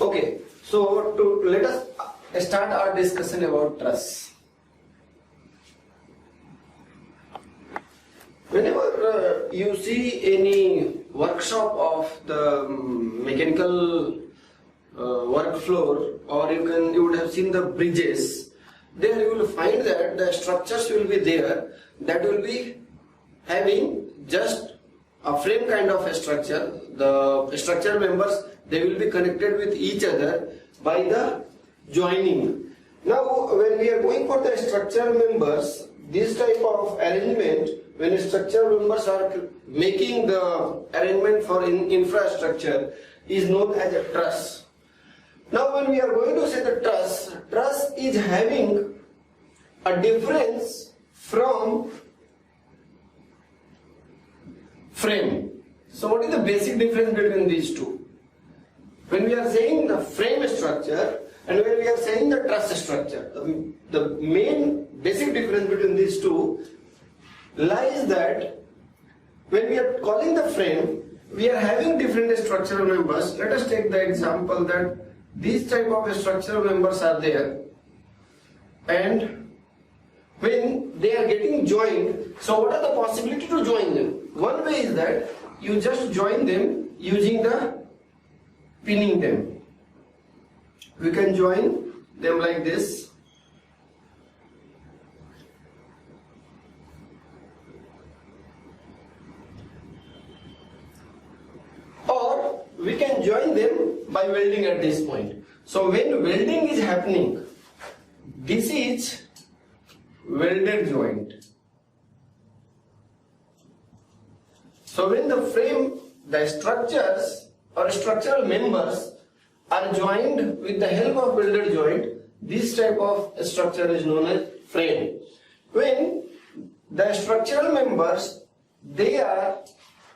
Okay, so let us start our discussion about truss. Whenever you see any workshop of the mechanical work floor, or you would have seen the bridges, there you will find that the structures will be there that will be having just a frame kind of a structure. The structural members, they will be connected with each other by the joining. Now when we are going for the structural members, this type of arrangement, when structural members are making the arrangement for infrastructure, is known as a truss. Now when we are going to say the truss is having a difference from frame. So what is the basic difference between these two? When we are saying the frame structure and when we are saying the truss structure, the main basic difference between these two lies that when we are calling the frame, we are having different structural members. Let us take the example that these type of structural members are there, and when they are getting joined, so what are the possibility to join them? One way is that you just join them using the pinning them. We can join them like this. Or we can join them by welding at this point. So when welding is happening, this is welded joint. So when the frame, the structures or structural members are joined with the help of welded joint, this type of structure is known as frame. When the structural members, they are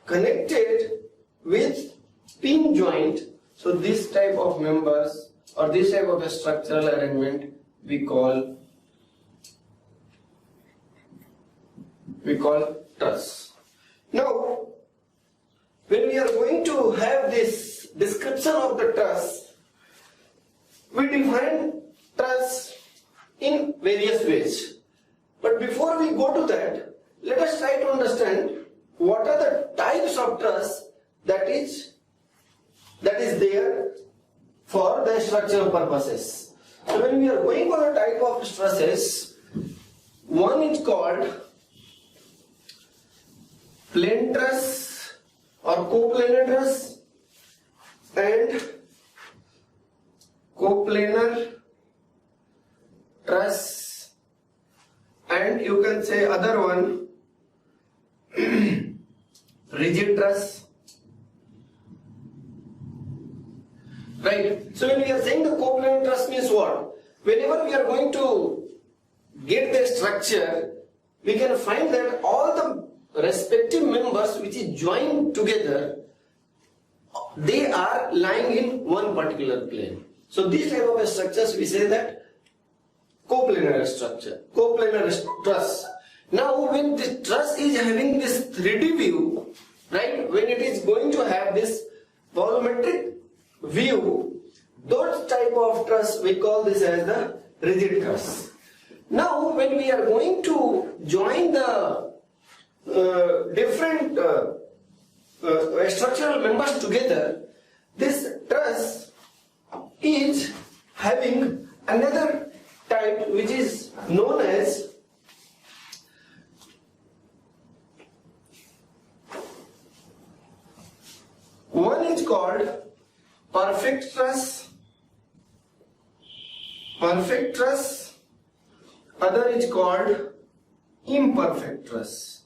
connected with pin joint, so this type of members or this type of a structural arrangement we call truss. Now when we are going to have this description of the truss, we define truss in various ways. But before we go to that, let us try to understand what are the types of truss that is there for the structural purposes. So when we are going for a type of trusses, one is called plain truss or coplanar truss and coplanar truss, and you can say other one rigid truss. Right. So when we are saying the coplanar truss means what? Whenever we are going to get the structure, we can find that all the respective members which is joined together, they are lying in one particular plane. So these type of structures we say that coplanar structure, coplanar truss. Now when the truss is having this 3D view, right, when it is going to have this volumetric view, those type of truss we call this as the rigid truss. Now when we are going to join the different structural members together, this truss is having another type which is known as one is called perfect truss, other is called imperfect truss.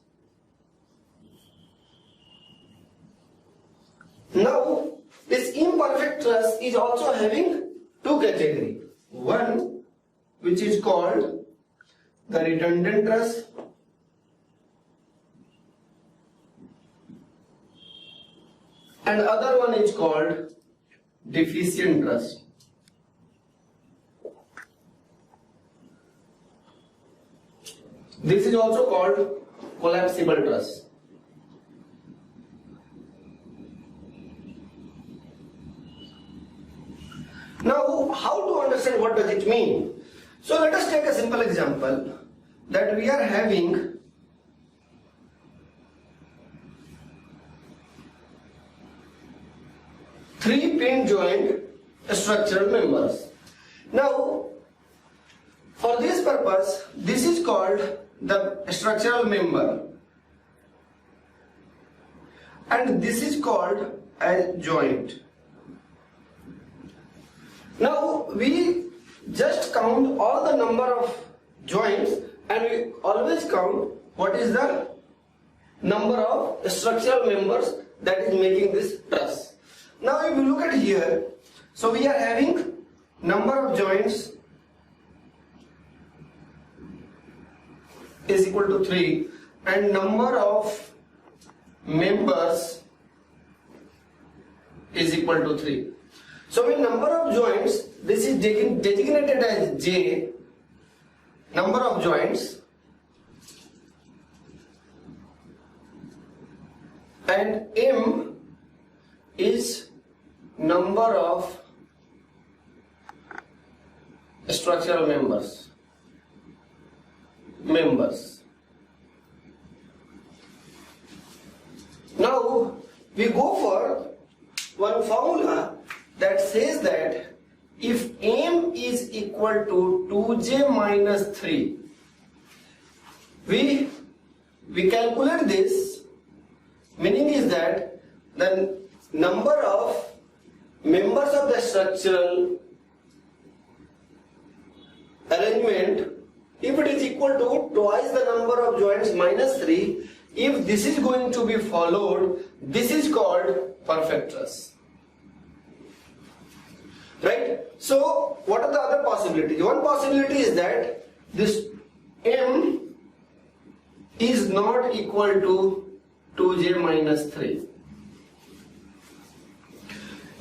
Now this imperfect truss is also having two categories. One which is called the redundant truss, and other one is called deficient truss. This is also called collapsible truss. Now, how to understand what does it mean? So let us take a simple example that we are having three pin joint structural members. Now, for this purpose, this is called the structural member and this is called a joint. Now, we just count all the number of joints and we always count what is the number of structural members that is making this truss. Now, if you look at here, so we are having number of joints is equal to 3 and number of members is equal to 3. So when number of joints, this is designated as J, number of joints, and M is number of structural members. Now we go for one formula that says that if M is equal to 2j minus 3, we calculate this, meaning is that the number of members of the structural arrangement, if it is equal to twice the number of joints minus 3, if this is going to be followed, this is called perfect truss. Right? So, what are the other possibilities? One possibility is that this M is not equal to 2j minus 3.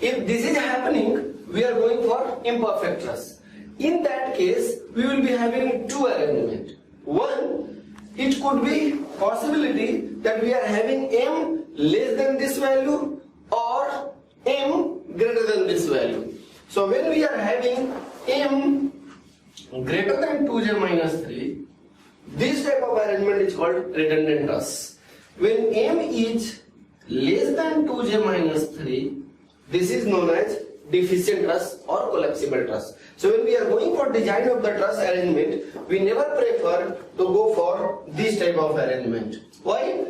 If this is happening, we are going for imperfect truss. In that case, we will be having two arrangements. One, it could be possibility that we are having M less than this value or M greater than this value. So when we are having M greater than 2j minus 3, this type of arrangement is called redundant truss. When M is less than 2j minus 3, this is known as deficient truss or collapsible truss. So when we are going for design of the truss arrangement, we never prefer to go for this type of arrangement. Why?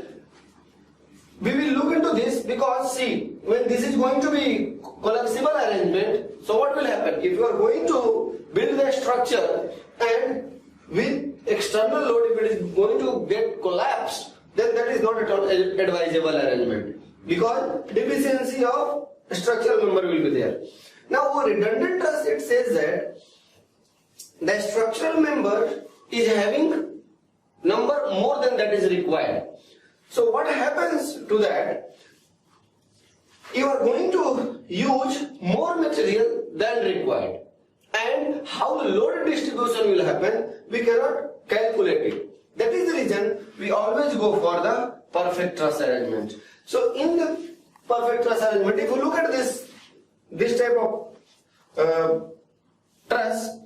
We will look into this because see, when this is going to be collapsible arrangement, so what will happen? If you are going to build the structure and with external load, if it is going to get collapsed, then that is not at all advisable arrangement because deficiency of structural member will be there. Now redundant truss, it says that the structural member is having number more than that is required. So what happens to that? You are going to use more material than required, and how the load distribution will happen, we cannot calculate it. That is the reason we always go for the perfect truss arrangement. So in the perfect truss arrangement, if you look at this type of truss,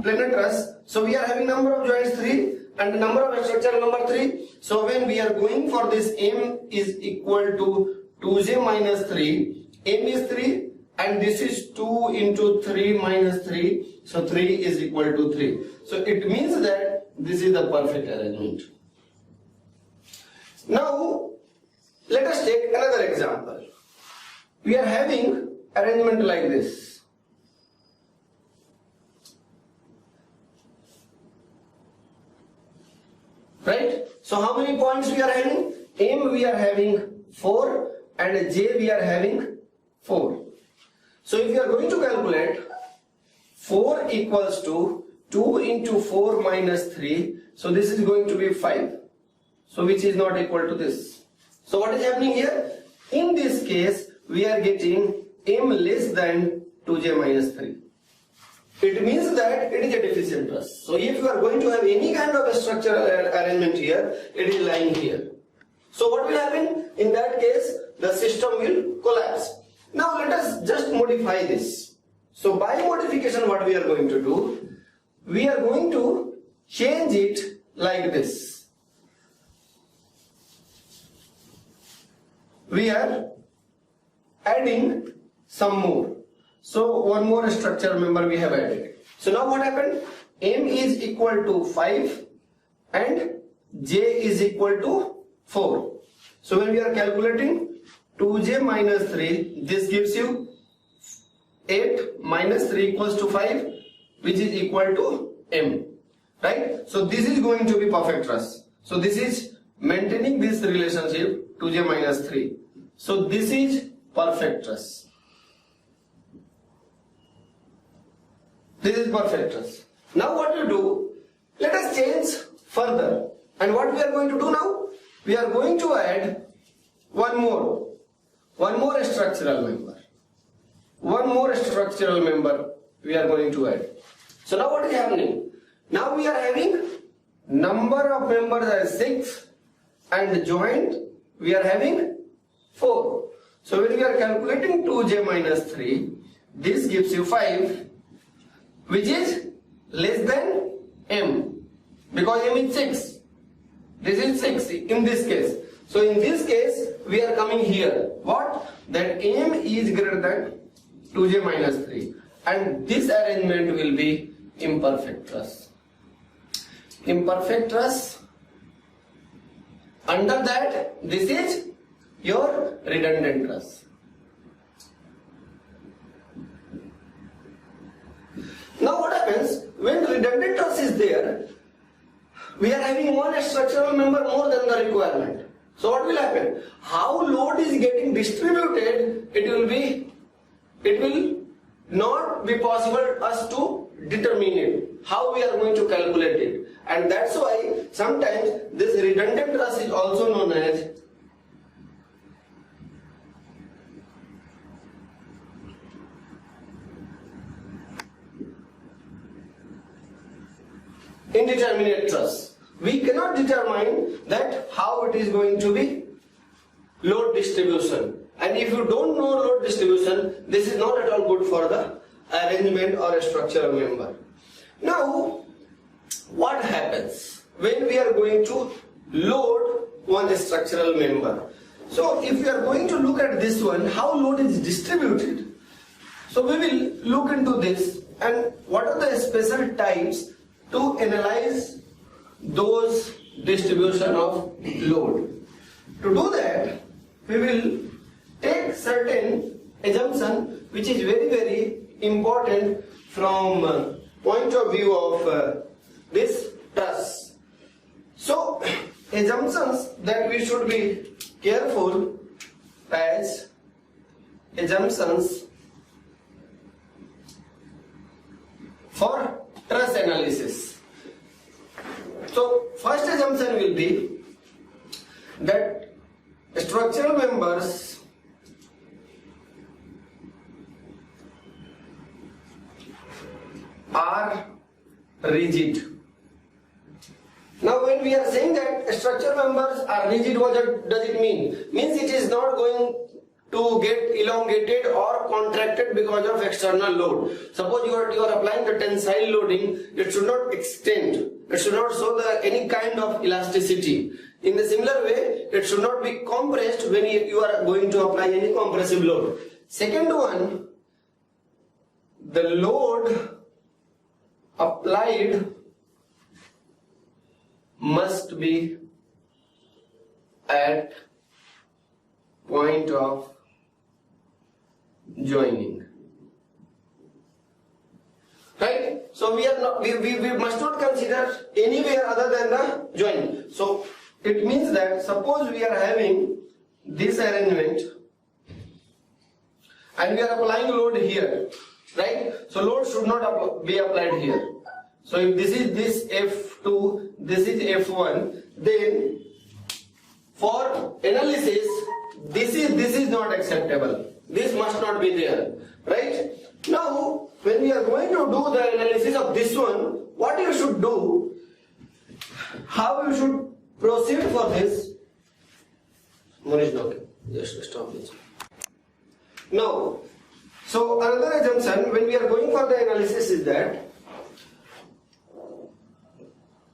planar truss, so we are having number of joints 3 and the number of structure number 3. So when we are going for this, M is equal to 2j minus 3, M is 3 and this is 2 into 3 minus 3, so 3 is equal to 3. So it means that this is the perfect arrangement. Now let us take another example. We are having arrangement like this. Right? So how many points we are having? M we are having 4 and J we are having 4. So if you are going to calculate 4 equals to 2 into 4 minus 3, so this is going to be 5. So which is not equal to this. So what is happening here? In this case, we are getting M less than 2j minus 3. It means that it is a deficient truss. So if you are going to have any kind of a structural arrangement here, it is lying here. So what will happen? In that case, the system will collapse. Now let us just modify this. So by modification, what we are going to do, we are going to change it like this. We are adding some more. So one more structural member we have added. So now what happened? M is equal to 5 and J is equal to 4. So when we are calculating 2J minus 3, this gives you 8 minus 3 equals to 5, which is equal to M. Right? So this is going to be perfect truss. So this is maintaining this relationship 2J minus 3. So this is perfect truss. This is perfect truss. Now what you do? Let us change further. And what we are going to do now? We are going to add one more structural member. One more structural member we are going to add. So now what is happening? Now we are having number of members as 6 and joint we are having 4. So when we are calculating 2J minus 3, this gives you 5, which is less than M, because M is 6. This is 6 in this case. So in this case, we are coming here. What? That M is greater than 2J minus 3. And this arrangement will be imperfect truss. Imperfect truss. Under that, this is your redundant truss. Now what happens? When redundant truss is there, we are having one structural member more than the requirement. So what will happen? How load is getting distributed, it will not be possible us to determine it. How we are going to calculate it. And that's why sometimes this redundant truss is also known as indeterminate truss. We cannot determine that how it is going to be load distribution. And if you don't know load distribution, this is not at all good for the arrangement or a structural member. Now, what happens when we are going to load one structural member? So if we are going to look at this one, how load is distributed. So we will look into this and what are the special types to analyze those distribution of load. To do that, we will take certain assumption which is very, very important from point of view of this truss. So assumptions that we should be careful as assumptions for truss analysis. So first assumption will be that structural members are rigid. Now when we are saying that structural members are rigid, what does it mean? Means it is not going to get elongated or contracted because of external load. Suppose you are applying the tensile loading, it should not extend. It should not show any kind of elasticity. In the similar way, it should not be compressed when you are going to apply any compressive load. Second one, the load applied must be at point of joining. Right? So we must not consider anywhere other than the joining. So it means that suppose we are having this arrangement and we are applying load here, right? So load should not be applied here. So if this is this F2, this is F1, then for analysis this is not acceptable. This must not be there, right? Now when we are going to do the analysis of this one, what you should do, how you should proceed for this. Manish, okay, just stop this. Now So another assumption when we are going for the analysis is that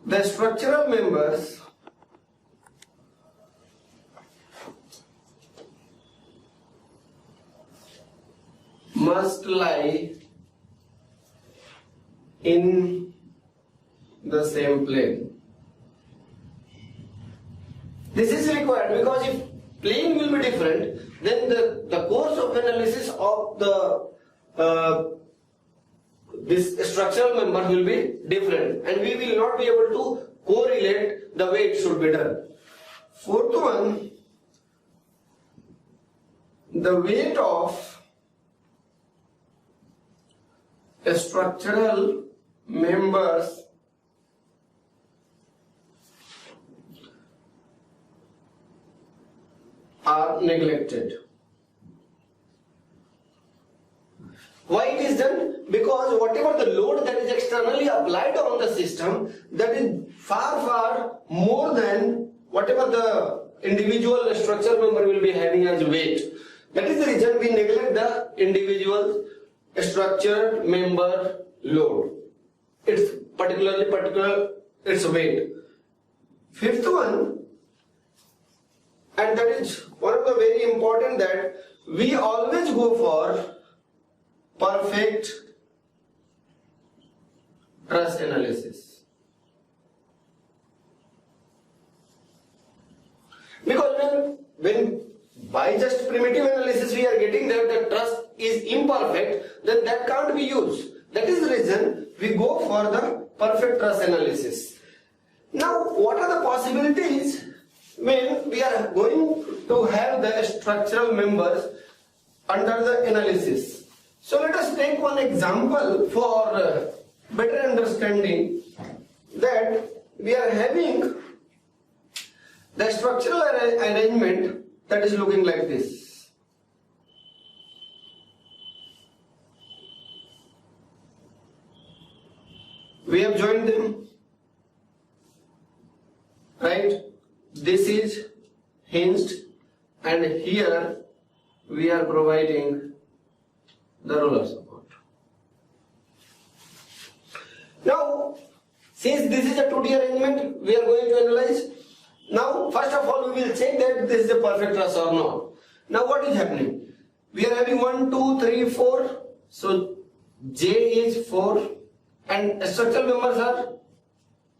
the structural members must lie in the same plane. This is required because if plane will be different, then the course of analysis of this structural member will be different, and we will not be able to correlate the way it should be done. Fourth one, the weight of structural members are neglected. Why it is done? Because whatever the load that is externally applied on the system, that is far more than whatever the individual structural member will be having as weight. That is the reason we neglect the individual structured member load. It's particular its weight. Fifth one, and that is one of the very important, that we always go for perfect truss analysis. Because when by just primitive analysis we are getting that the truss is imperfect, then that can't be used. That is the reason we go for the perfect truss analysis. Now, what are the possibilities when we are going to have the structural members under the analysis? So let us take one example for better understanding that we are having the structural arrangement that is looking like this. We have joined them, right? This is hinged, and here we are providing the roller support. Now, since this is a 2D arrangement, we are going to analyze. Now, first of all, we will check that this is a perfect truss or not. Now, what is happening? We are having 1, 2, 3, 4. So, J is 4, and structural members are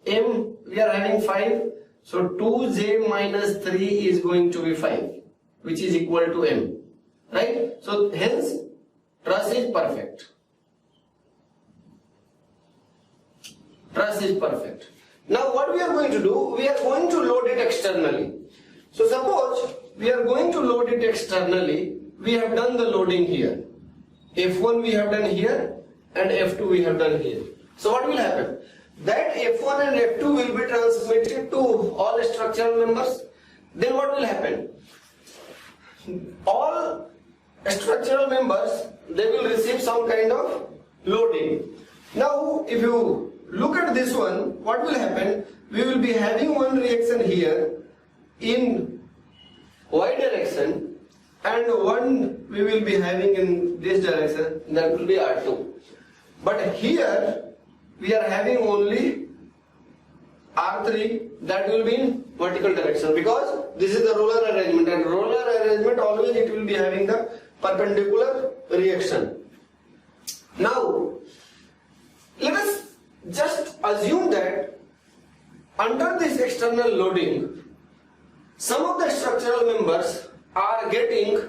M. We are having 5. So, 2J minus 3 is going to be 5, which is equal to M. Right? So, hence, truss is perfect. Truss is perfect. Now what we are going to do, we are going to load it externally. So suppose we are going to load it externally, we have done the loading here. F1 we have done here and F2 we have done here. So what will happen? That F1 and F2 will be transmitted to all structural members. Then what will happen? All structural members, they will receive some kind of loading. Now if you look at this one, what will happen? We will be having one reaction here in Y direction and one we will be having in this direction, that will be R2. But here we are having only R3, that will be in vertical direction, because this is the roller arrangement, and roller arrangement always it will be having the perpendicular reaction. Now let us just assume that under this external loading, some of the structural members are getting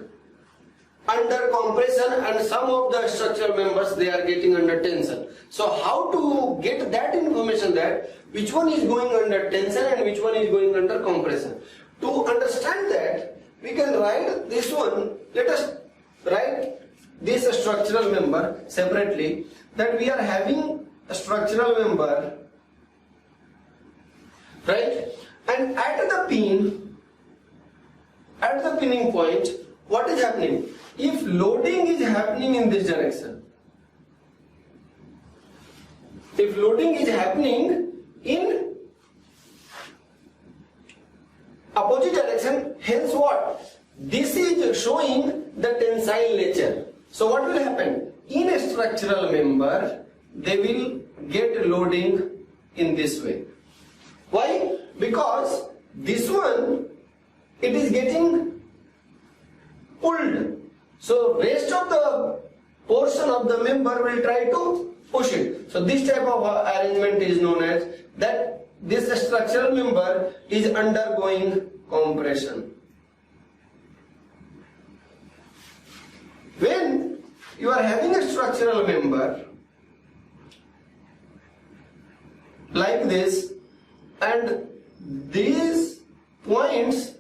under compression and some of the structural members they are getting under tension. So how to get that information, that which one is going under tension and which one is going under compression? To understand that, we can write this one. Let us write this structural member separately, that we are having a structural member, right? And at the pinning point, what is happening? If loading is happening in this direction, if loading is happening in opposite direction, hence what? This is showing the tensile nature. So what will happen? In a structural member, they will get loading in this way. Why? Because this one, it is getting pulled. So rest of the portion of the member will try to push it. So this type of arrangement is known as that this structural member is undergoing compression. When you are having a structural member like this and these points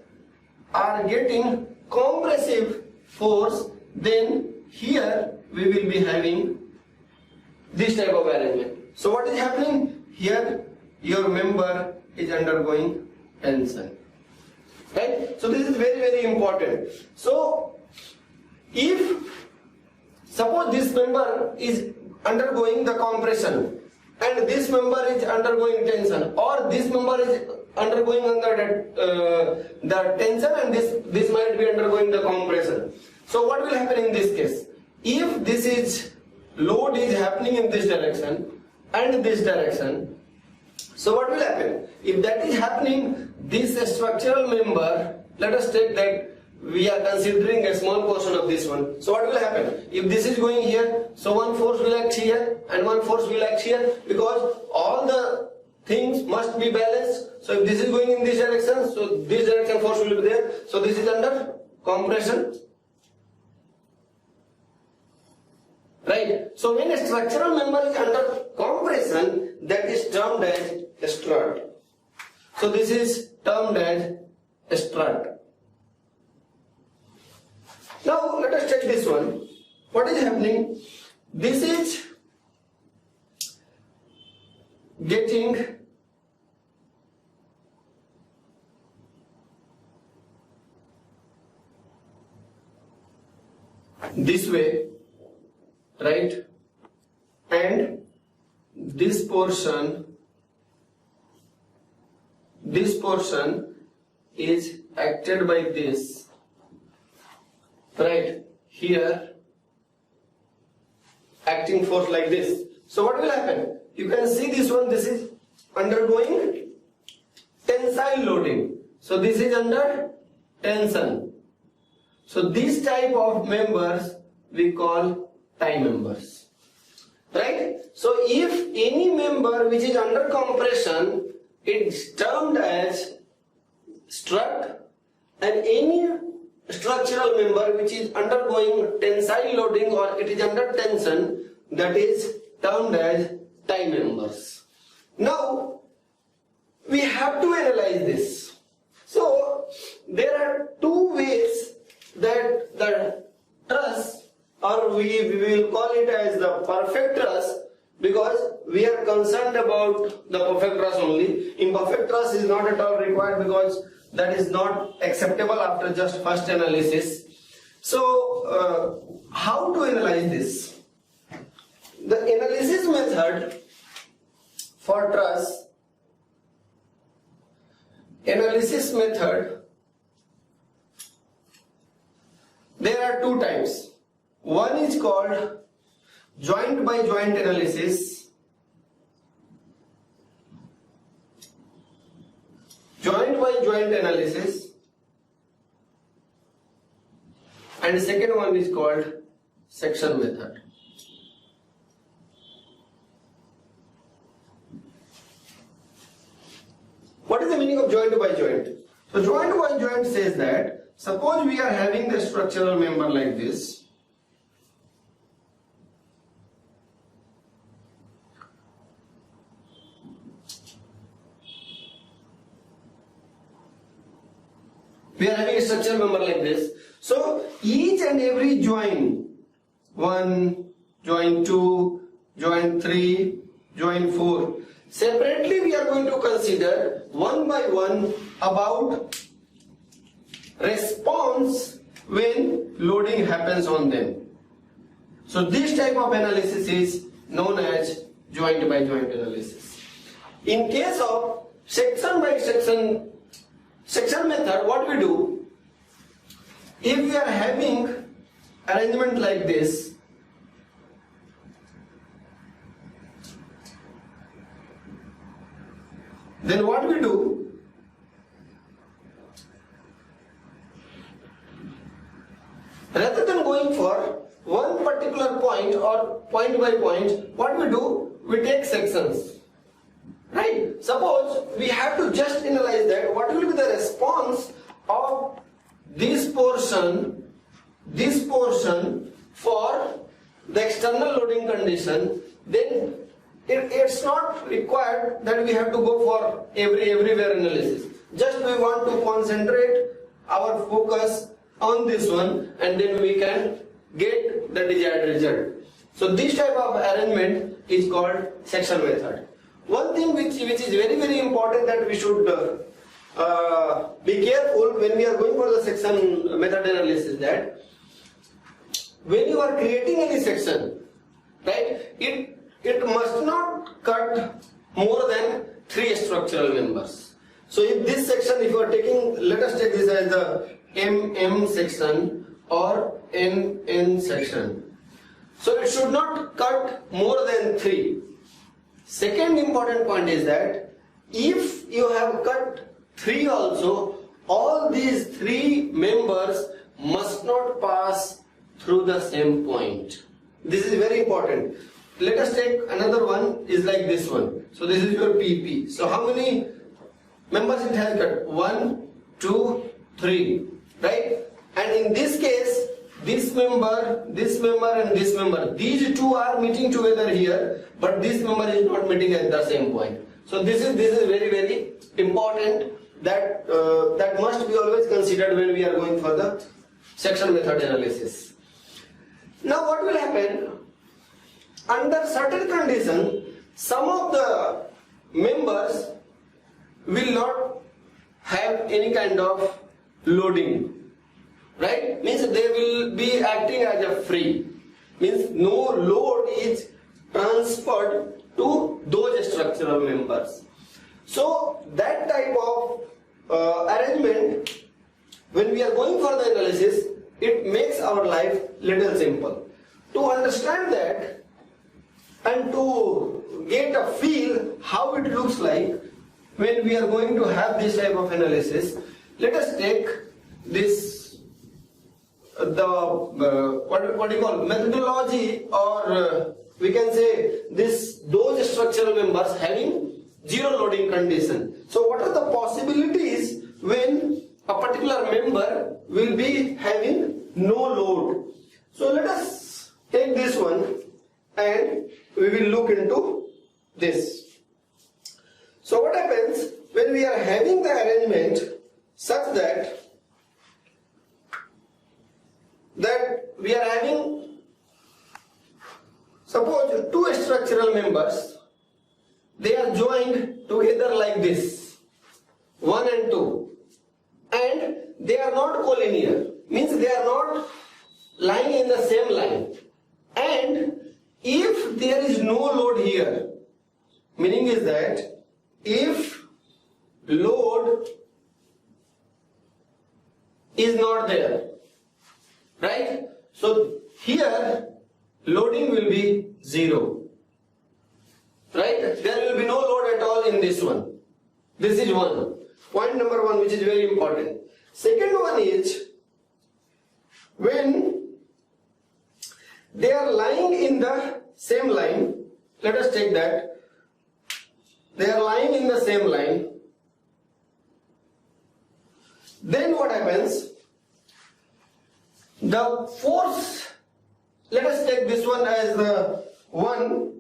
are getting compressive force, then here we will be having this type of arrangement. So what is happening? Here your member is undergoing tension. Right? So this is very, very important. So if suppose this member is undergoing the compression and this member is undergoing tension, or this member is undergoing under the tension and this might be undergoing the compression. So what will happen in this case? If this is load is happening in this direction and this direction, so what will happen? If that is happening, this structural member, let us take that we are considering a small portion of this one. So what will happen? If this is going here, so one force will act here and one force will act here, because all the things must be balanced. So if this is going in this direction, so this direction force will be there. So this is under compression. Right? So when a structural member is under compression, that is termed as a strut. So this is termed as a strut. Now let us check this one. What is happening? This is getting this way, right? And this portion is acted by this, right? Here acting force like this. So what will happen? You can see this one, this is undergoing tensile loading. So this is under tension. So this type of members we call tie members. Right? So if any member which is under compression, it's termed as strut, and any structural member which is undergoing tensile loading or it is under tension, that is termed as tie members. Now we have to analyze this. So there are two ways that the truss, or we will call it as the perfect truss, because we are concerned about the perfect truss only. Imperfect truss is not at all required because that is not acceptable after just first analysis. So how to analyze this? The analysis method for truss, there are two types. One is called joint by joint analysis. Joint by joint analysis. And the second one is called section method. What is the meaning of joint by joint? So joint by joint says that suppose we are having the structural member like this. We are having a structural member like this. So each and every joint, 1, joint 2, joint 3, joint 4, separately we are going to consider one by one about response when loading happens on them. So this type of analysis is known as joint by joint analysis. In case of section by section method, what we do, if we are having arrangement like this, then what we do, rather than going for one particular point or point by point, what we do, we take sections. Right? Suppose we have to just analyze that what will be the response of this portion for the external loading condition, then it's not required that we have to go for everywhere analysis. Just we want to concentrate our focus on this one and then we can get the desired result. So this type of arrangement is called section method. One thing which is very, very important that we should be careful when we are going for the section method analysis, that when you are creating any section, right, it must not cut more than 3 structural members. So if this section, if you are taking, let us take this as the MM section or NN section. So it should not cut more than 3. Second important point is that if you have cut 3 also, all these 3 members must not pass through the same point. This is very important. Let us take another one is like this one. So this is your PP. So how many members it has cut? 1, 2, 3, right? And in this case, this member and this member, these 2 are meeting together here, but this member is not meeting at the same point. So this is very, very important that that must be always considered when we are going for the section method analysis. Now what will happen? Under certain condition, some of the members will not have any kind of loading. Right? Means they will be acting as a free. Means no load is transferred to those structural members. So that type of arrangement, when we are going for the analysis, it makes our life little simple. To understand that and to get a feel how it looks like when we are going to have this type of analysis, let us take this what do you call methodology, or we can say those structural members having 0 loading condition. So what are the possibilities when a particular member will be having no load? So let us take this one and we will look into this. So what happens when we are having the arrangement such that we are having, suppose 2 structural members, they are joined together like this, 1 and 2, and they are not collinear, means they are not lying in the same line. And if there is no load here, meaning is that if load is not there, right? So here loading will be 0, right? There will be no load at all in this one. This is point number 1, which is very important. Second one is when they are lying in the same line. Let us take that. They are lying in the same line. Then what happens? The force, let us take this one as the 1.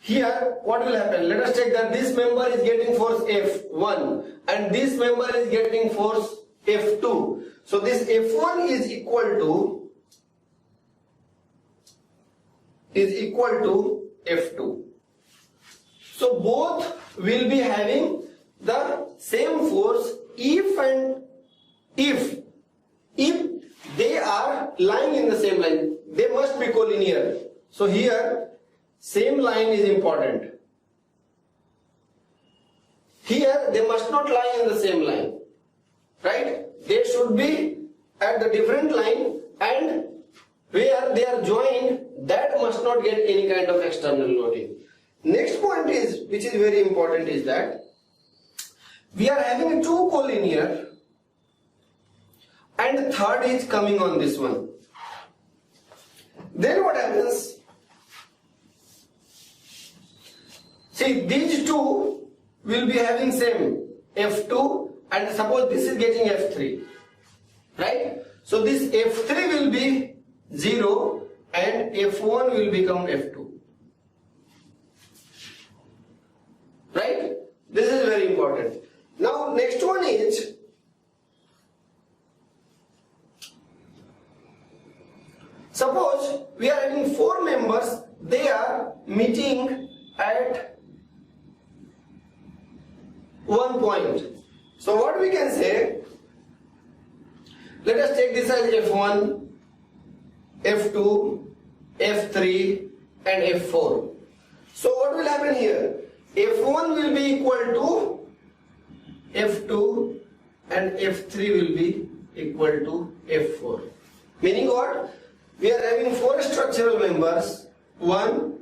Here, what will happen? Let us take that this member is getting force F1 and this member is getting force F2. So this F1 is equal to F2. So both will be having the same force if they are lying in the same line. They must be collinear. So here same line is important. Here they must not lie in the same line, right? They should be at the different line, and get any kind of external loading. Next point is, which is very important, is that we are having two collinear and third is coming on this one. Then what happens? See, these two will be having same F2, and suppose this is getting F3, right? So this F3 will be 0 and F1 will become F2, right? This is very important. Now next one is, suppose we are having 4 members, they are meeting at one point. So what we can say, let us take this as F1, F2, F3 and F4. So what will happen here? F1 will be equal to F2 and F3 will be equal to F4. Meaning what? We are having 4 structural members, 1,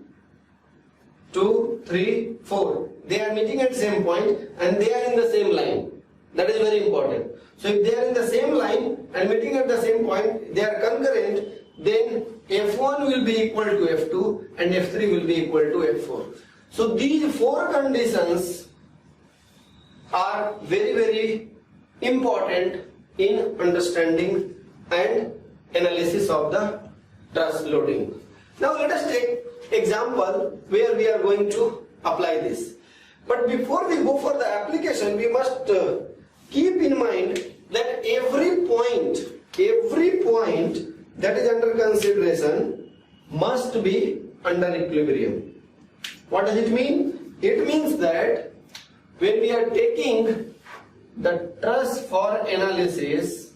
2, 3, 4. They are meeting at same point and they are in the same line. That is very important. So if they are in the same line and meeting at the same point, they are concurrent, then F1 will be equal to F2 and F3 will be equal to F4. So these 4 conditions are very, very important in understanding and analysis of the truss loading. Now let us take example where we are going to apply this. But before we go for the application, we must keep in mind that every point that is under consideration must be under equilibrium. What does it mean? It means that when we are taking the truss for analysis,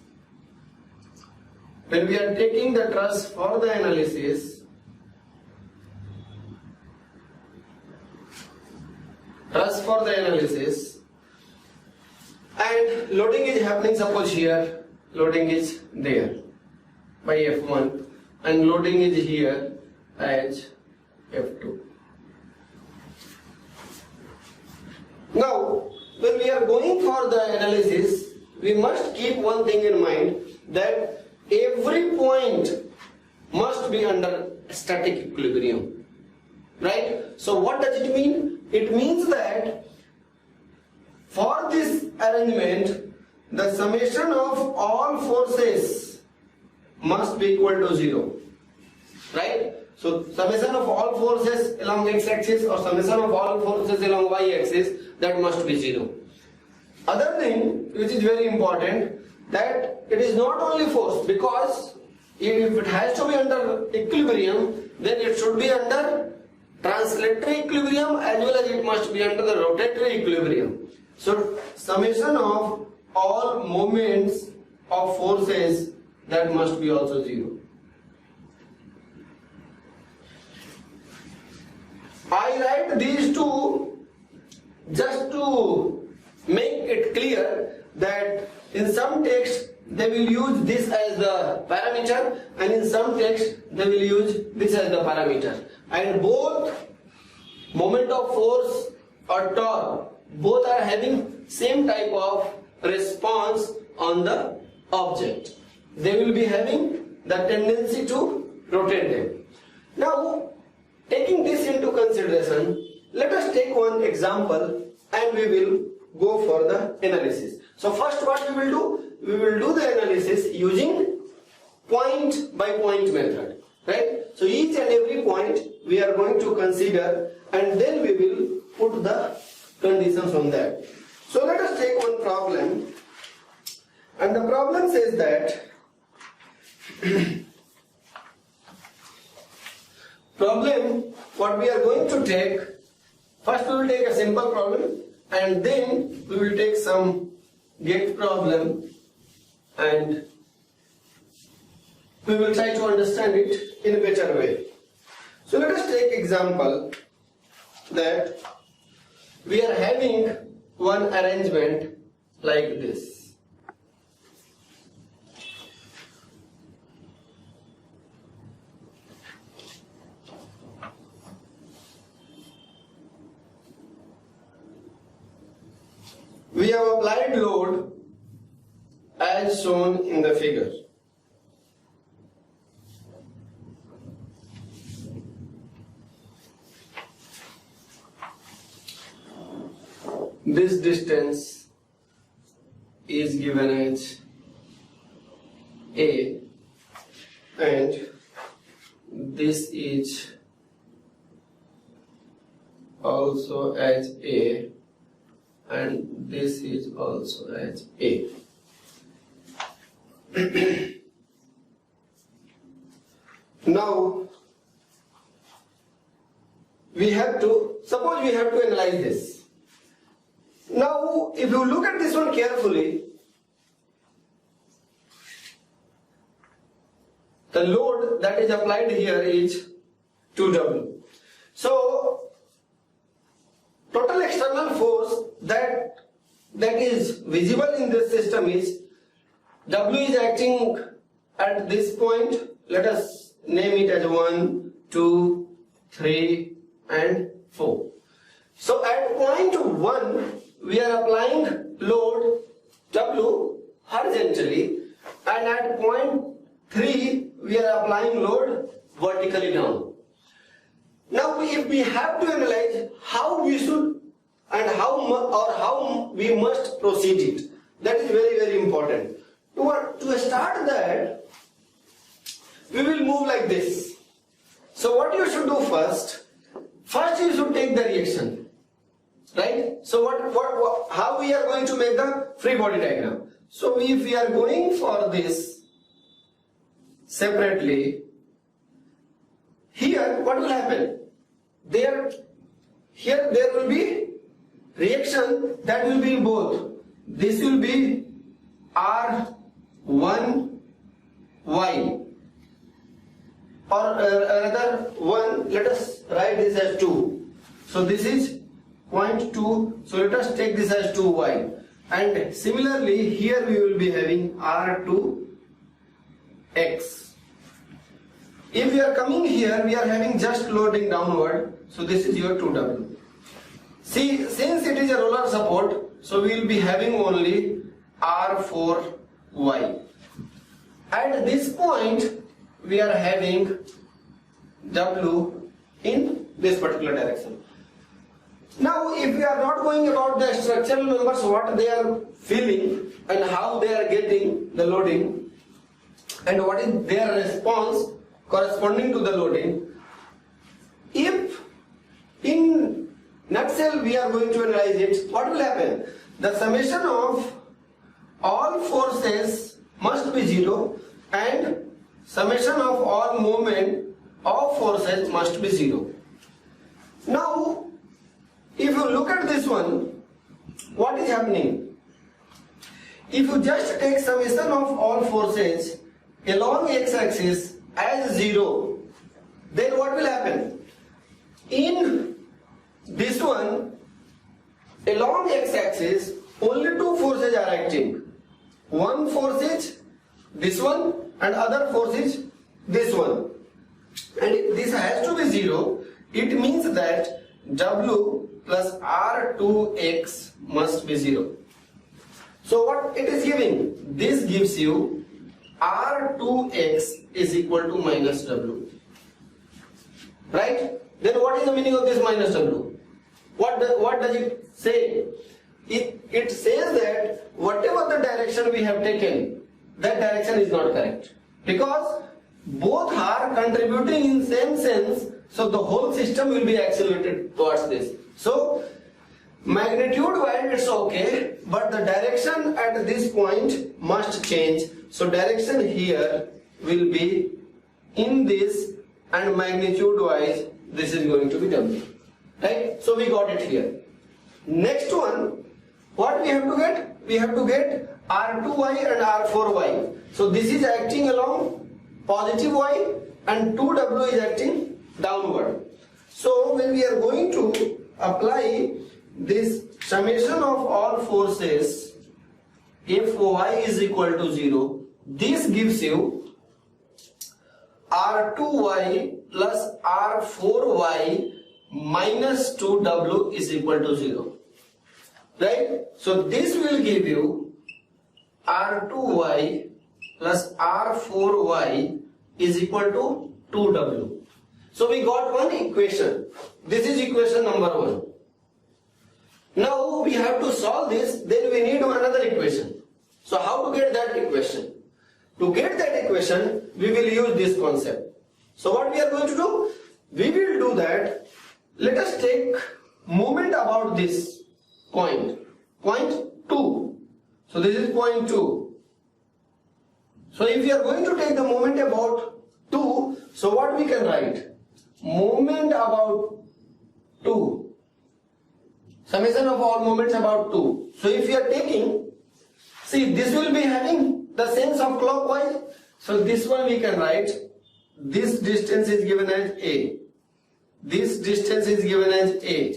and loading is happening, suppose here loading is there by F1 and loading is here as F2. Now when we are going for the analysis, we must keep one thing in mind, that every point must be under static equilibrium, right? So what does it mean? It means that for this arrangement, the summation of all forces must be equal to 0, right? So summation of all forces along x-axis or summation of all forces along y-axis, that must be 0. Other thing which is very important, that it is not only force, because if it has to be under equilibrium, then it should be under translatory equilibrium as well as it must be under the rotatory equilibrium. So summation of all moments of forces, that must be also 0. I write these two just to make it clear that in some text they will use this as the parameter and in some text they will use this as the parameter. And both moment of force or torque, both are having same type of response on the object. They will be having the tendency to rotate them. Now, taking this into consideration, let us take one example and we will go for the analysis. So first what we will do? We will do the analysis using point by point method, right? So each and every point we are going to consider and then we will put the conditions on that. So let us take one problem, and the problem says that problem what we are going to take, first we will take a simple problem and then we will take some gate problem and we will try to understand it in a better way. So let us take example that we are having one arrangement like this. have applied load as shown in the figure. This distance is given as A and this is also as A and this is also as A. Now suppose we have to analyze this. Now if you look at this one carefully, the load that is applied here is 2W. So total external force that is visible in this system is W is acting at this point. Let us name it as 1, 2, 3 and 4. So at point 1 we are applying load W horizontally, and at point 3 we are applying load vertically down. Now if we have to analyze how we should and how we must proceed it, that is very, very important. To start that, we will move like this. So what you should do first you should take the reaction, right? So how we are going to make the free body diagram? So if we are going for this separately, here what will happen? Here there will be reaction that will be both. This will be R1Y, or rather 1, let us write this as 2. So this is point 2, so let us take this as 2Y. And similarly here we will be having R2X. If we are coming here, we are having just loading downward, so this is your 2W. See, since it is a roller support, so we will be having only R4Y. At this point, we are having W in this particular direction. Now, if we are not going about the structural members, what they are feeling and how they are getting the loading and what is their response corresponding to the loading, if in nutshell we are going to analyze it, what will happen? The summation of all forces must be 0 and summation of all moment of forces must be 0. Now if you look at this one, what is happening? If you just take summation of all forces along x-axis as 0, then what will happen? In this one, along x-axis, only two forces are acting. One force is this one and other force is this one. And if this has to be 0, it means that W plus R2X must be 0. So what it is giving? This gives you R2X is equal to minus W. Right? Then what is the meaning of this minus W? What does it say? It says that whatever the direction we have taken, that direction is not correct. Because both are contributing in same sense, so the whole system will be accelerated towards this. So magnitude wise it's okay, but the direction at this point must change. So direction here will be in this, and magnitude wise this is going to be W. Right? So we got it here. Next one, what we have to get? We have to get R2Y and R4Y. So this is acting along positive Y and 2W is acting downward. So when we are going to apply this summation of all forces, if Y is equal to 0, this gives you R2Y plus R4Y minus 2W is equal to 0. right? So this will give you R2y plus R4y is equal to 2w. So we got one equation. This is equation number 1. Now we have to solve this, then we need another equation. So how to get that equation? To get that equation, we will use this concept. So what we are going to do? We will do that. Let us take moment about this point. Point 2. So this is point 2. So if we are going to take the moment about 2, so what we can write? Moment about 2. Summation of all moments about 2. So if you are taking, see this will be having the sense of clockwise. So this one we can write, this distance is given as A. This distance is given as A.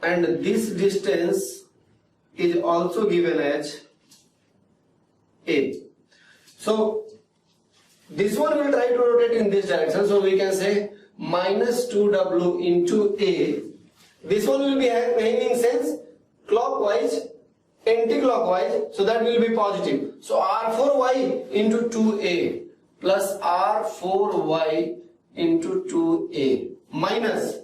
And this distance is also given as A. So this one will try to rotate in this direction. So we can say minus 2w into A. This one will be having sense clockwise, anti-clockwise, so that will be positive. So R4y into 2a plus R4y into 2a minus.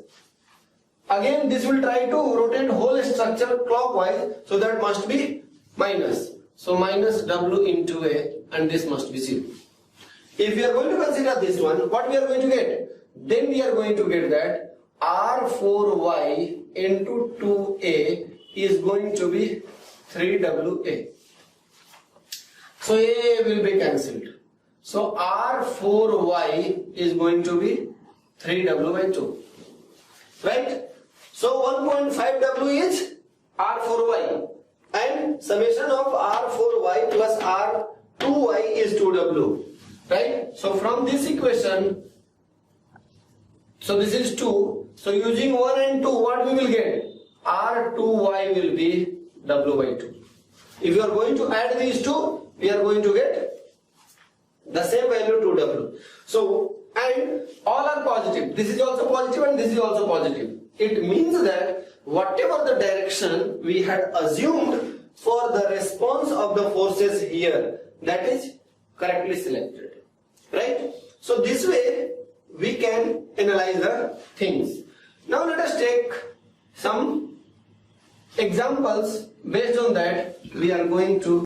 Again this will try to rotate whole structure clockwise, so that must be minus. So minus w into a, and this must be 0. If we are going to consider this one, what we are going to get? Then we are going to get that R4y into 2a is going to be 3wa. So a will be cancelled. So R4y is going to be 3w by 2. Right? So 1.5w is R4y, and summation of R4y plus R2y is 2w. Right? So from this equation, so this is 2. So using 1 and 2, what we will get? R2y will be w by 2. If you are going to add these two, we are going to get the same value 2w. So, and all are positive. This is also positive and this is also positive. It means that whatever the direction we had assumed for the response of the forces here, that is correctly selected. Right? So this way we can analyze the things. Now let us take some examples. Based on that we are going to